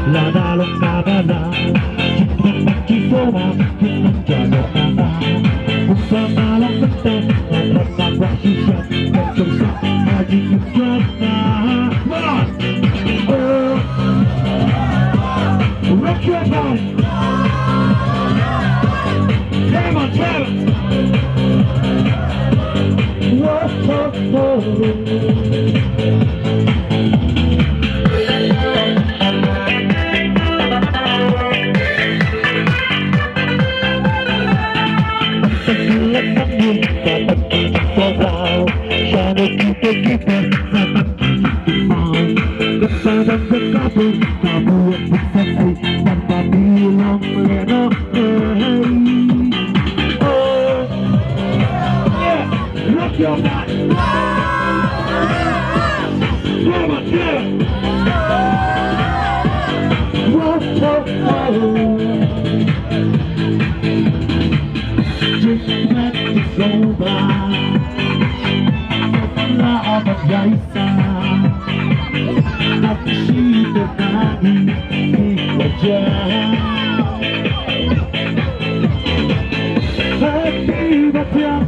La da lontana, ci sono, che non c'è lontana. Un po' la mente, la rossa guasciscia, perché sa, oggi più giorna. Oh, rock your body. Come on, tell it. Whoa, whoa, whoa. Rock your body. Come on, yeah. Whoa, whoa, whoa. Just let it over. La obadiaisa. Napishite nani ikoja. Happy birthday.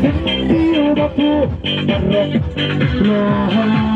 Sentido tu rock,